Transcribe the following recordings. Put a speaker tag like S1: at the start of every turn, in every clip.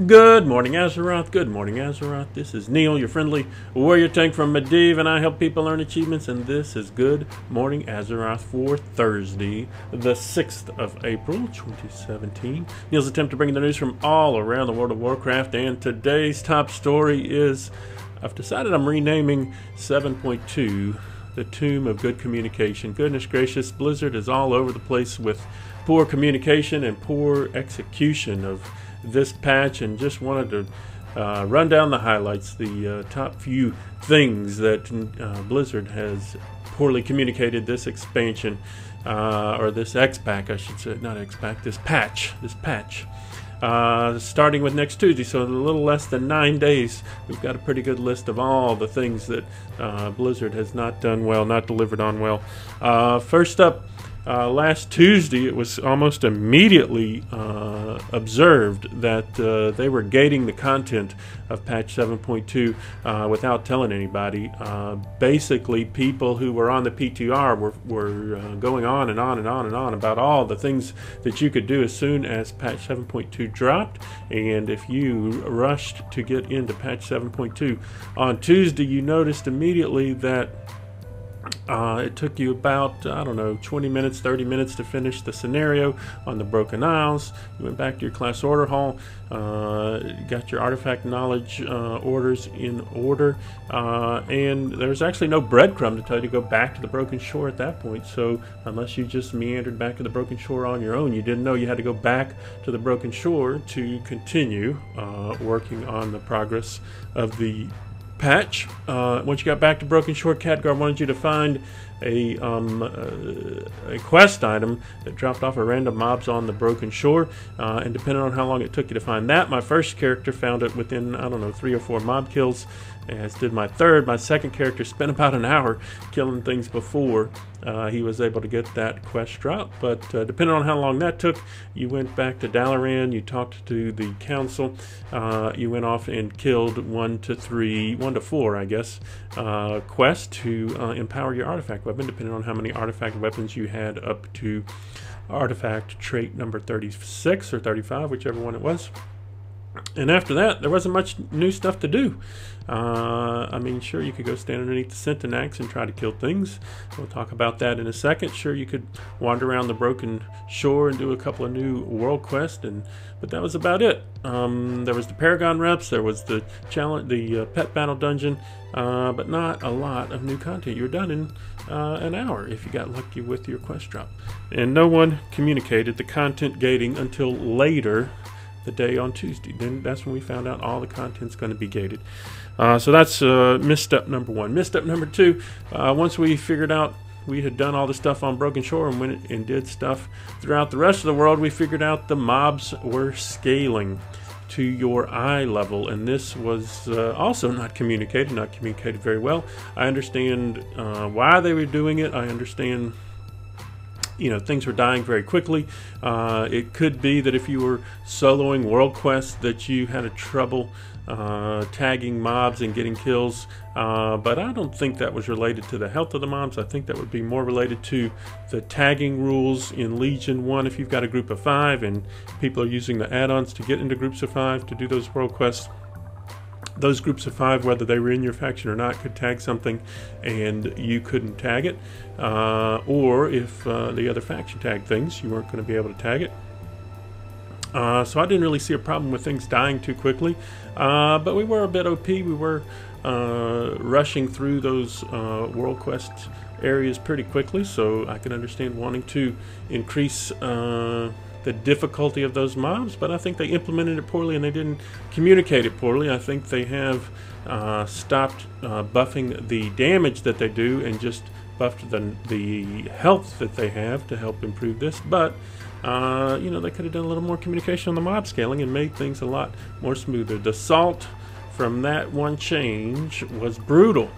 S1: Good morning, Azeroth. Good morning, Azeroth. This is Neall, your friendly warrior tank from Medivh, and I help people earn achievements, and this is Good Morning Azeroth for Thursday, the 6th of April, 2017. Neall's attempt to bring you the news from all around the world of Warcraft, and today's top story is, I've decided I'm renaming 7.2 the Tomb of Good Communication. Goodness gracious, Blizzard is all over the place with poor communication and poor execution of this patch, and just wanted to run down the highlights, the top few things that Blizzard has poorly communicated this expansion, or this X-Pack, I should say, not X-Pack, this patch, starting with next Tuesday, so in a little less than 9 days, we've got a pretty good list of all the things that Blizzard has not done well, not delivered on well. First up, last Tuesday, it was almost immediately observed that they were gating the content of patch 7.2 without telling anybody. Basically, people who were on the PTR were going on and on and on and on about all the things that you could do as soon as patch 7.2 dropped. And if you rushed to get into patch 7.2 on Tuesday, you noticed immediately that it took you about, I don't know, 20 minutes, 30 minutes to finish the scenario on the Broken Isles. You went back to your class order hall, got your artifact knowledge orders in order, and there's actually no breadcrumb to tell you to go back to the Broken Shore at that point. So unless you just meandered back to the Broken Shore on your own, you didn't know you had to go back to the Broken Shore to continue working on the progress of the patch. Once you got back to Broken Shore, Khadgar wanted you to find a quest item that dropped off at random mobs on the Broken Shore, and depending on how long it took you to find that, my first character found it within, I don't know, 3 or 4 mob kills, as did my third. My second character spent about an hour killing things before he was able to get that quest drop. But depending on how long that took, you went back to Dalaran, you talked to the council, you went off and killed 1 to 4, I guess, quests to empower your artifact weapon, depending on how many artifact weapons you had up to artifact trait number 36 or 35, whichever one it was. And after that, there wasn't much new stuff to do. I mean, sure, you could go stand underneath the Centenax and try to kill things. We'll talk about that in a second. Sure, you could wander around the Broken Shore and do a couple of new world quests, but that was about it. There was the Paragon reps, there was the challenge, the pet battle dungeon, but not a lot of new content. You were done in an hour if you got lucky with your quest drop. And no one communicated the content gating until later the day on Tuesday. Then that's when we found out all the content's going to be gated. So that's misstep number 1. Misstep number 2, once we figured out we had done all the stuff on Broken Shore and went and did stuff throughout the rest of the world, we figured out the mobs were scaling to your eye level, and this was also not communicated very well. I understand why they were doing it. I understand, you know, things were dying very quickly. It could be that if you were soloing world quests that you had a trouble tagging mobs and getting kills, but I don't think that was related to the health of the mobs. I think that would be more related to the tagging rules in Legion 1. If you've got a group of 5 and people are using the add-ons to get into groups of 5 to do those world quests, those groups of 5, whether they were in your faction or not, could tag something and you couldn't tag it, or if the other faction tagged things, you weren't going to be able to tag it. So I didn't really see a problem with things dying too quickly, but we were a bit OP. We were rushing through those world quest areas pretty quickly, so I can understand wanting to increase the difficulty of those mobs, but I think they implemented it poorly and they didn't communicate it poorly. I think they have stopped buffing the damage that they do and just buffed the health that they have to help improve this. But you know, they could have done a little more communication on the mob scaling and made things a lot more smoother. The salt from that one change was brutal.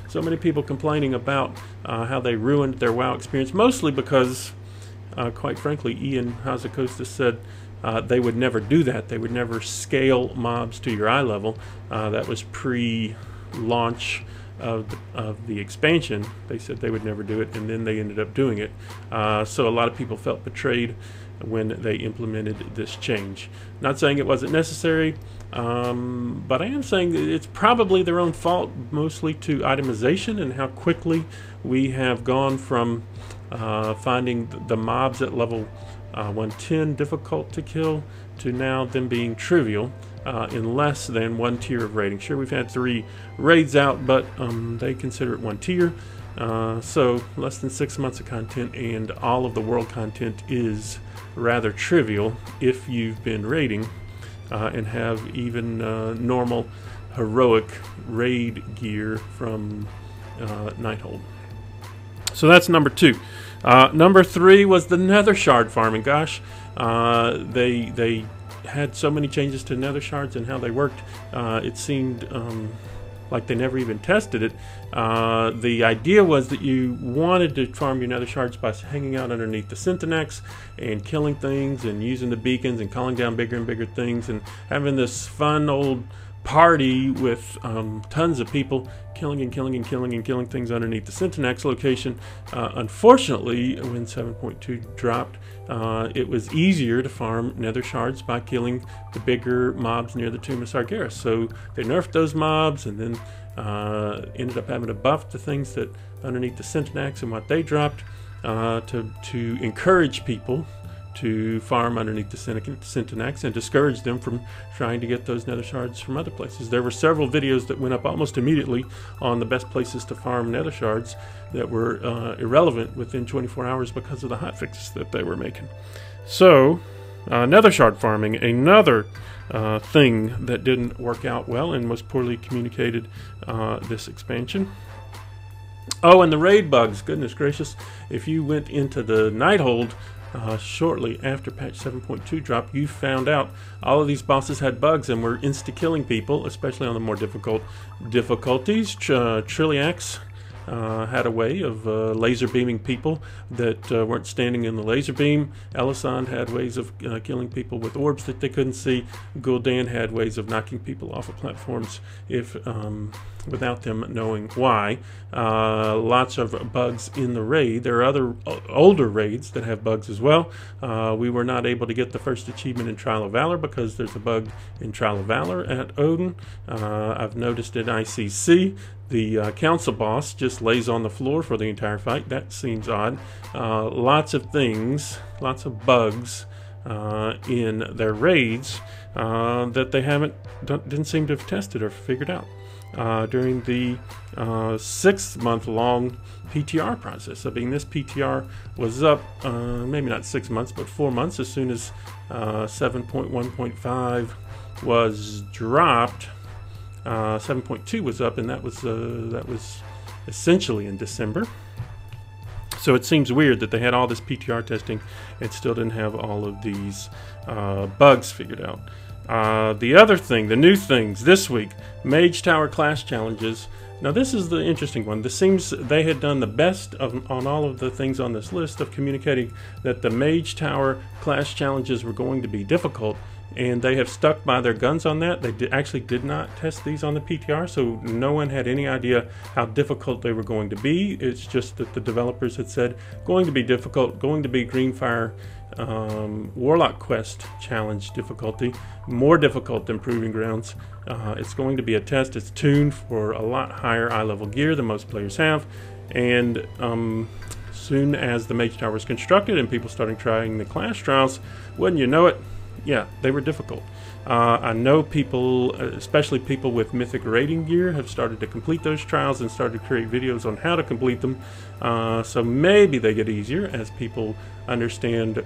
S1: So many people complaining about how they ruined their WoW experience, mostly because quite frankly, Ian Hazacosta said they would never do that. They would never scale mobs to your eye level. That was pre-launch of the expansion. They said they would never do it, and then they ended up doing it. So a lot of people felt betrayed when they implemented this change. Not saying it wasn't necessary, but I am saying that it's probably their own fault, mostly to itemization and how quickly we have gone from finding the mobs at level 110 difficult to kill to now them being trivial in less than one tier of rating. Sure, we've had 3 raids out, but they consider it 1 tier. So less than 6 months of content, and all of the world content is rather trivial if you've been raiding and have even normal heroic raid gear from Nighthold. So that's number 2. Number 3 was the nether shard farming. Gosh, they had so many changes to nether shards and how they worked. It seemed like they never even tested it. The idea was that you wanted to farm your nether shards by hanging out underneath the Syntonax and killing things and using the beacons and calling down bigger and bigger things and having this fun old party with tons of people killing and killing and killing and killing things underneath the Syntonax location. Unfortunately, when 7.2 dropped, it was easier to farm nether shards by killing the bigger mobs near the Tomb of Sargeras. So they nerfed those mobs and then ended up having to buff the things that underneath the Syntonax and what they dropped to encourage people to farm underneath the Syntonax and discourage them from trying to get those nether shards from other places. There were several videos that went up almost immediately on the best places to farm nether shards that were irrelevant within 24 hours because of the hotfixes that they were making. So, nether shard farming, another thing that didn't work out well and was poorly communicated this expansion. Oh, and the raid bugs, goodness gracious. If you went into the Nighthold shortly after patch 7.2 drop, you found out all of these bosses had bugs and were insta-killing people, especially on the more difficult difficulties. Trilliax had a way of laser beaming people that weren't standing in the laser beam. Elisand had ways of killing people with orbs that they couldn't see. Gul'dan had ways of knocking people off of platforms if without them knowing why. Lots of bugs in the raid. There are other older raids that have bugs as well. We were not able to get the first achievement in Trial of Valor because there's a bug in Trial of Valor at Odin. I've noticed in ICC the council boss just lays on the floor for the entire fight. That seems odd. Lots of things, lots of bugs in their raids that they didn't seem to have tested or figured out during the 6-month-long PTR process. I mean, this PTR was up maybe not 6 months, but 4 months as soon as 7.1.5 was dropped. 7.2 was up, and that was essentially in December. So it seems weird that they had all this PTR testing and still didn't have all of these bugs figured out. The other thing, the new things this week, Mage Tower class challenges. Now this is the interesting one. This seems they had done the best on all of the things on this list of communicating that the Mage Tower class challenges were going to be difficult, and they have stuck by their guns on that. They actually did not test these on the PTR, so no one had any idea how difficult they were going to be. It's just that the developers had said, going to be difficult, going to be Greenfire Warlock Quest challenge difficulty, more difficult than Proving Grounds. It's going to be a test. It's tuned for a lot higher eye level gear than most players have, and soon as the Mage Tower was constructed and people started trying the class trials, wouldn't you know it, yeah, they were difficult. I know people, especially people with mythic raiding gear, have started to complete those trials and started to create videos on how to complete them. So maybe they get easier as people understand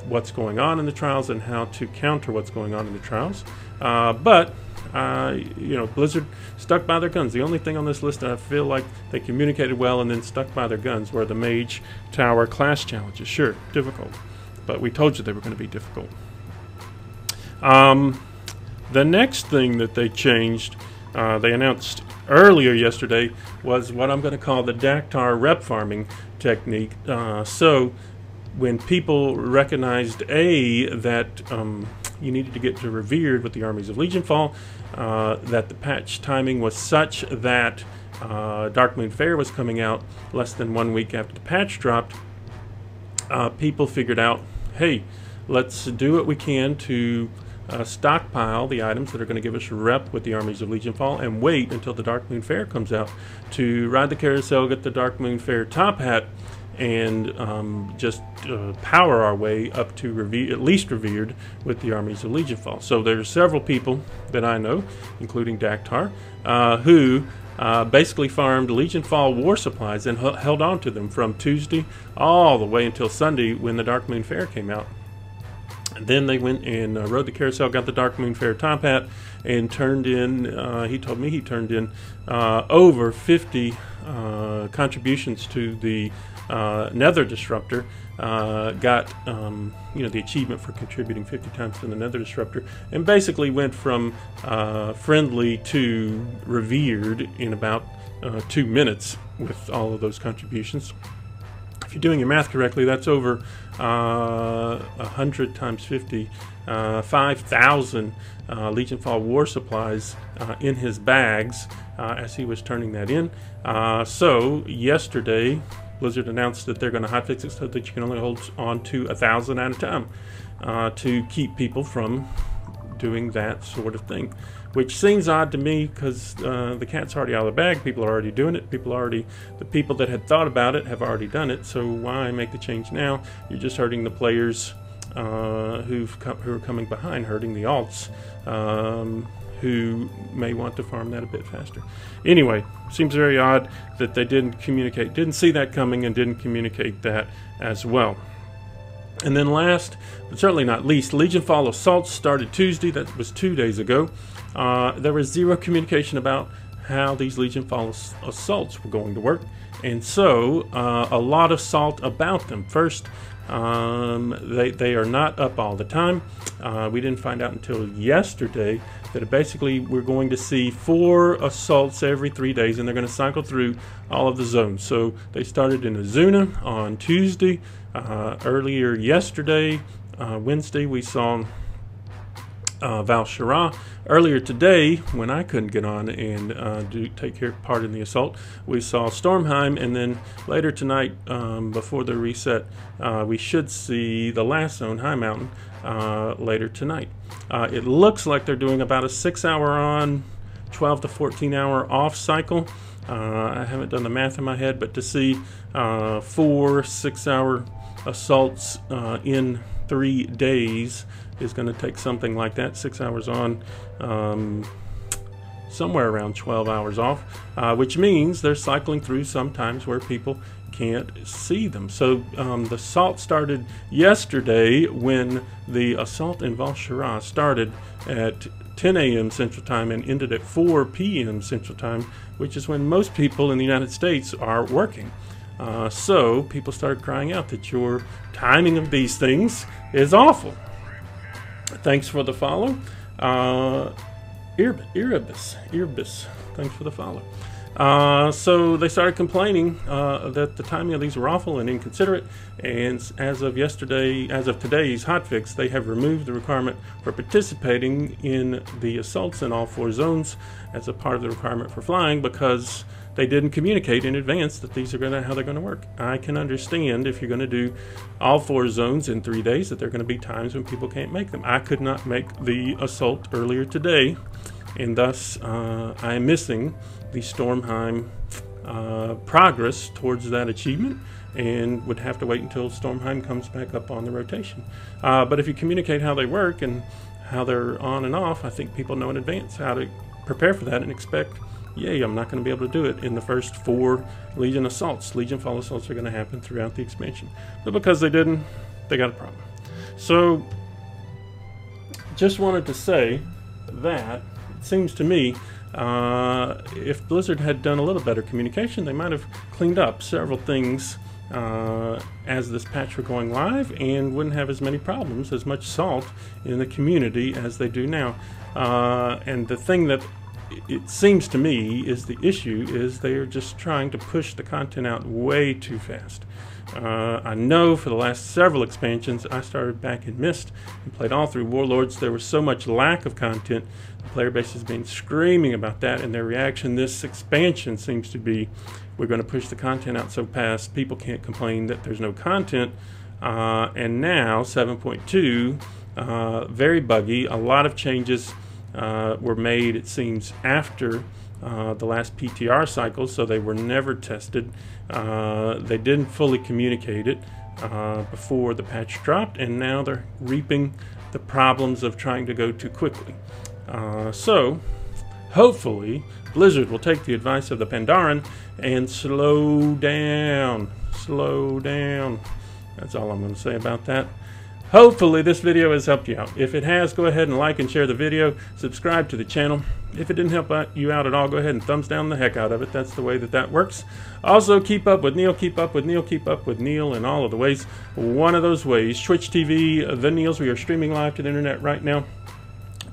S1: what's going on in the trials and how to counter what's going on in the trials. But you know, Blizzard stuck by their guns. The only thing on this list that I feel like they communicated well and then stuck by their guns were the Mage Tower class challenges. Sure, difficult, but we told you they were going to be difficult. The next thing that they changed, they announced earlier yesterday, was what I'm going to call the Dactar rep farming technique. So when people recognized that you needed to get to Revered with the armies of Legionfall, that the patch timing was such that Dark Moon Fair was coming out less than 1 week after the patch dropped, people figured out, hey, let's do what we can to stockpile the items that are going to give us a rep with the armies of Legionfall and wait until the Dark Moon Fair comes out to ride the carousel, get the Dark Moon Fair top hat, and just power our way up to at least revered with the armies of Legionfall. So there's several people that I know, including Dactar, who basically farmed Legionfall war supplies and held on to them from Tuesday all the way until Sunday when the Dark Moon Fair came out. And then they went and rode the carousel, got the Dark Moon Fair top hat, and turned in, he told me he turned in over 50 contributions to the Nether Disruptor, got the achievement for contributing 50 times to the Nether Disruptor, and basically went from friendly to revered in about 2 minutes with all of those contributions. If you're doing your math correctly, that's over 100 times 50, 5,000 Legionfall war supplies in his bags as he was turning that in. So yesterday, Blizzard announced that they're going to hotfix it so that you can only hold on to 1,000 at a time to keep people from doing that sort of thing, which seems odd to me because the cat's already out of the bag. People are already doing it. The people that had thought about it have already done it. So why make the change now? You're just hurting the players who are coming behind, hurting the alts who may want to farm that a bit faster. Anyway, seems very odd that they didn't see that coming and didn't communicate that as well. And then last, but certainly not least, Legionfall assaults started Tuesday. That was 2 days ago. There was zero communication about how these Legionfall assaults were going to work, and so a lot of salt about them. First, they are not up all the time. We didn't find out until yesterday that basically we're going to see 4 assaults every 3 days, and they're going to cycle through all of the zones. So they started in Azuna on Tuesday. Earlier yesterday, Wednesday, we saw Val Shara. Earlier today, when I couldn't get on and take part in the assault, we saw Stormheim, and then later tonight, before the reset, we should see the last zone, High Mountain, later tonight. It looks like they're doing about a 6-hour on, 12 to 14-hour off cycle. I haven't done the math in my head, but to see 4 6-hour assaults in 3 days is going to take something like that, 6 hours on, somewhere around 12 hours off, which means they're cycling through sometimes where people can't see them. So the assault started yesterday when the assault in Val Shara started at 10 a.m. Central Time and ended at 4 p.m. Central Time, which is when most people in the United States are working. So people started crying out that your timing of these things is awful. Thanks for the follow. Irbis, thanks for the follow. So they started complaining that the timing of these were awful and inconsiderate, and as of today's hotfix, they have removed the requirement for participating in the assaults in all 4 zones as a part of the requirement for flying, because they didn't communicate in advance that these are how they're going to work. I can understand if you're going to do all 4 zones in 3 days that there are going to be times when people can't make them. I could not make the assault earlier today, and thus I am missing the Stormheim progress towards that achievement, and would have to wait until Stormheim comes back up on the rotation. But if you communicate how they work and how they're on and off, I think people know in advance how to prepare for that and expect, yay, I'm not going to be able to do it in the first 4 Legion assaults. Legionfall assaults are going to happen throughout the expansion. But because they didn't, they got a problem. So, just wanted to say that it seems to me if Blizzard had done a little better communication, they might have cleaned up several things as this patch were going live, and wouldn't have as many problems, as much salt in the community as they do now. And the thing that it seems to me is the issue is they're just trying to push the content out way too fast. I know for the last several expansions, I started back in Mist and played all through Warlords. There was so much lack of content. The player base has been screaming about that, and their reaction this expansion seems to be, we're going to push the content out so fast, people can't complain that there's no content. And now 7.2, very buggy. A lot of changes were made, it seems, after the last PTR cycle, so they were never tested. They didn't fully communicate it before the patch dropped, and now they're reaping the problems of trying to go too quickly. So hopefully Blizzard will take the advice of the Pandaren and slow down. Slow down. That's all I'm going to say about that. Hopefully this video has helped you out. If it has, go ahead and like and share the video. Subscribe to the channel. If it didn't help you out at all, go ahead and thumbs down the heck out of it. That's the way that works. Also, keep up with Neall, keep up with Neall, keep up with Neall in all of the ways. One of those ways, Twitch TV, The Nealls. We are streaming live to the internet right now.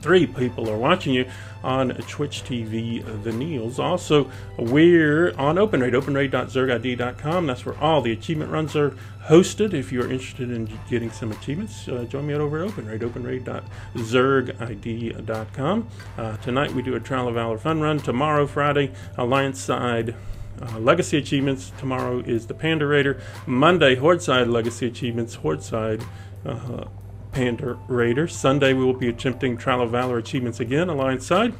S1: 3 people are watching you on Twitch TV, The Nealls. Also, we're on OpenRaid, openraid.zergid.com. That's where all the achievement runs are hosted. If you're interested in getting some achievements, join me over at OpenRaid, openraid.zergid.com. Tonight we do a Trial of Valor fun run. Tomorrow, Friday, Alliance side Legacy achievements. Tomorrow is the Panda Raider. Monday, Horde side Legacy achievements, Horde side Panda Raider. Sunday we will be attempting Trial of Valor achievements again, Alliance side.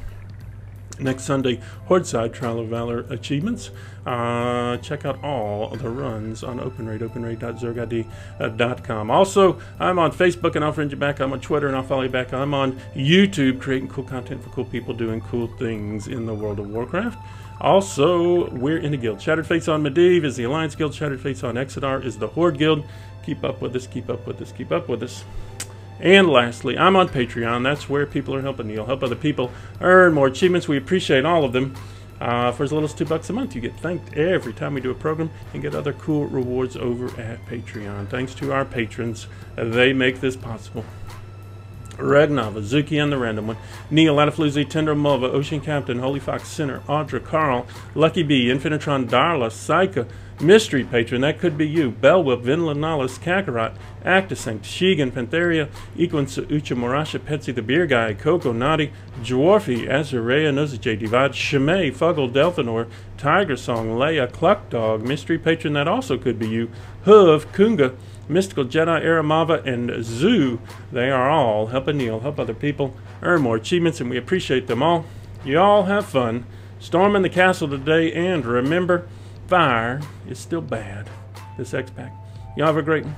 S1: Next Sunday, Horde side Trial of Valor achievements. Check out all the runs on OpenRaid, openraid.zergid.com. Also, I'm on Facebook and I'll friend you back. I'm on Twitter and I'll follow you back. I'm on YouTube creating cool content for cool people doing cool things in the World of Warcraft. Also, we're in a guild. Shattered Fates on Medivh is the Alliance Guild. Shattered Fates on Exodar is the Horde Guild. Keep up with us, keep up with us, keep up with us. And lastly, I'm on Patreon. That's where people are helping Neall, help other people earn more achievements. We appreciate all of them. For as little as $2 a month, you get thanked every time we do a program and get other cool rewards over at Patreon. Thanks to our patrons, they make this possible. Red Nava, Zuki and the Random One, Neall, Adafloozy, Tender Mulva, Ocean Captain, Holy Fox Sinner, Audra, Carl, Lucky Bee, Infinitron, Darla, Psycha, Mystery Patron, that could be you, Bellwhip, Vinland Nollis, Kakarot, Actisanct, Shigan, Pantheria, Equinsa, Ucha, Morasha, Petsy the Beer Guy, Coco, Naughty, Dwarfy, Azareya, Nozaj, Divide, Shimei, Fuggle, Delphinor, Tiger Song, Leia, Cluck Dog, Mystery Patron, that also could be you, Hoof, Kunga, Mystical Jedi, Aramava, and Zoo. They are all helping Neall, help other people earn more achievements, and we appreciate them all. You all have fun storming the castle today, and remember, fire is still bad this X-Pack. Y'all have a great one.